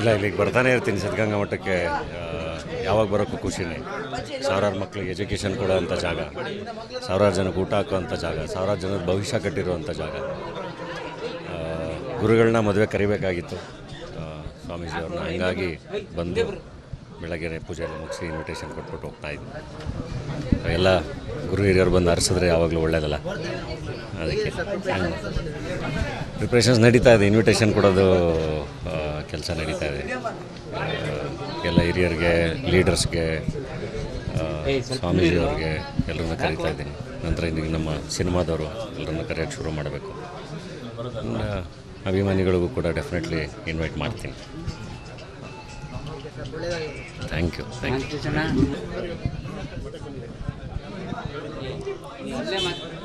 ಇಲ್ಲ ಇಲ್ಲಿಗೆ ಬರ್ತಾನೆ ಇರ್ತೀನಿ ಸಿದ್ಧಗಂಗಾ ಮಠಕ್ಕೆ. ಯಾವಾಗ ಬರೋಕ್ಕೂ ಖುಷಿನೇ. ಸಾವಿರಾರು ಮಕ್ಕಳಿಗೆ ಎಜುಕೇಷನ್ ಕೊಡೋವಂಥ ಜಾಗ, ಸಾವಿರಾರು ಜನಕ್ಕೆ ಊಟ ಹಾಕುವಂಥ ಜಾಗ, ಸಾವಿರಾರು ಜನದ ಭವಿಷ್ಯ ಕಟ್ಟಿರುವಂಥ ಜಾಗ. ಗುರುಗಳನ್ನ ಮದುವೆ ಕರಿಬೇಕಾಗಿತ್ತು ಸ್ವಾಮೀಜಿಯವ್ರನ್ನ, ಹಂಗಾಗಿ ಬಂದು ಬೆಳಗ್ಗೆ ಪೂಜೆ ಎಲ್ಲ ಮುಗಿಸಿ ಇನ್ವಿಟೇಷನ್ ಕೊಟ್ಬಿಟ್ಟು ಹೋಗ್ತಾಯಿದ್ವಿ. ಎಲ್ಲ ಗುರು ಹಿರಿಯರು ಬಂದು ಹರಿಸಿದ್ರೆ ಯಾವಾಗಲೂ ಒಳ್ಳೆಯದಲ್ಲ, ಅದಕ್ಕೆ ಪ್ರಿಪ್ರೇಷನ್ಸ್ ನಡೀತಾ ಇದೆ. ಇನ್ವಿಟೇಷನ್ ಕೊಡೋದು ಕೆಲಸ ನಡೀತಾ ಇದೆ. ಎಲ್ಲ ಹಿರಿಯರಿಗೆ, ಲೀಡರ್ಸ್ಗೆ, ಸ್ವಾಮೀಜಿಯವ್ರಿಗೆ ಎಲ್ಲರನ್ನ ಕರೀತಾ ಇದ್ದೀನಿ. ನಂತರ ಇನ್ನು ನಮ್ಮ ಸಿನಿಮಾದವರು ಎಲ್ಲರನ್ನ ಕರೆಯೋಕ್ಕೆ ಶುರು ಮಾಡಬೇಕು. ಅಭಿಮಾನಿಗಳಿಗೂ ಕೂಡ ಡೆಫಿನೆಟ್ಲಿ ಇನ್ವೈಟ್ ಮಾಡ್ತೀನಿ. Thank you.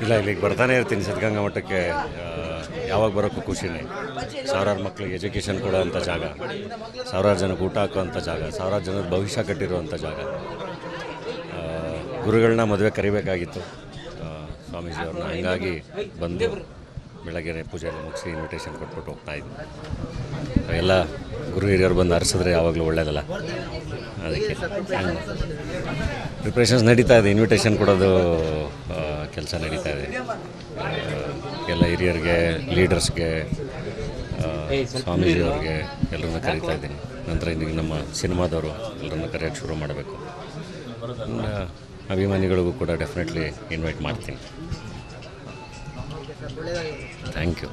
ಇಲ್ಲ ಇಲ್ಲಿಗೆ ಬರ್ತಾನೆ ಇರ್ತೀನಿ ಸಿದ್ಧಗಂಗಾ ಮಠಕ್ಕೆ. ಯಾವಾಗ ಬರೋಕ್ಕೂ ಖುಷಿನೇ. ಸಾವಿರಾರು ಮಕ್ಕಳಿಗೆ ಎಜುಕೇಷನ್ ಕೊಡೋವಂಥ ಜಾಗ, ಸಾವಿರಾರು ಜನಕ್ಕೆ ಊಟ ಹಾಕುವಂಥ ಜಾಗ, ಸಾವಿರಾರು ಜನದ ಭವಿಷ್ಯ ಕಟ್ಟಿರುವಂಥ ಜಾಗ. ಗುರುಗಳನ್ನ ಮದುವೆ ಕರಿಬೇಕಾಗಿತ್ತು ಸ್ವಾಮೀಜಿಯವ್ರನ್ನ, ಹಂಗಾಗಿ ಬಂದು ಬೆಳಗ್ಗೆ ಪೂಜೆ ಎಲ್ಲ ಮುಗಿಸಿ ಇನ್ವಿಟೇಷನ್ ಕೊಟ್ಬಿಟ್ಟು ಹೋಗ್ತಾಯಿದ್ವಿ. ಎಲ್ಲ ಗುರು ಹಿರಿಯರು ಬಂದು ಹರಿಸಿದ್ರೆ ಯಾವಾಗಲೂ ಒಳ್ಳೆಯದಲ್ಲ, ಅದಕ್ಕೆ ಪ್ರಿಪ್ರೇಷನ್ಸ್ ನಡೀತಾ ಇದೆ. ಇನ್ವಿಟೇಷನ್ ಕೊಡೋದು ಕೆಲಸ ನಡೀತಾ ಇದೆ. ಎಲ್ಲ ಹಿರಿಯರಿಗೆ, ಲೀಡರ್ಸ್ಗೆ, ಸ್ವಾಮೀಜಿಯವ್ರಿಗೆ ಎಲ್ಲರನ್ನ ಕರೀತಾ ಇದ್ದೀನಿ. ನಂತರ ಇನ್ನು ನಮ್ಮ ಸಿನಿಮಾದವರು ಎಲ್ಲರನ್ನ ಕರೆಯೋಕ್ಕೆ ಶುರು ಮಾಡಬೇಕು. ಅಭಿಮಾನಿಗಳಿಗೂ ಕೂಡ ಡೆಫಿನೆಟ್ಲಿ ಇನ್ವೈಟ್ ಮಾಡ್ತೀನಿ. Thank you.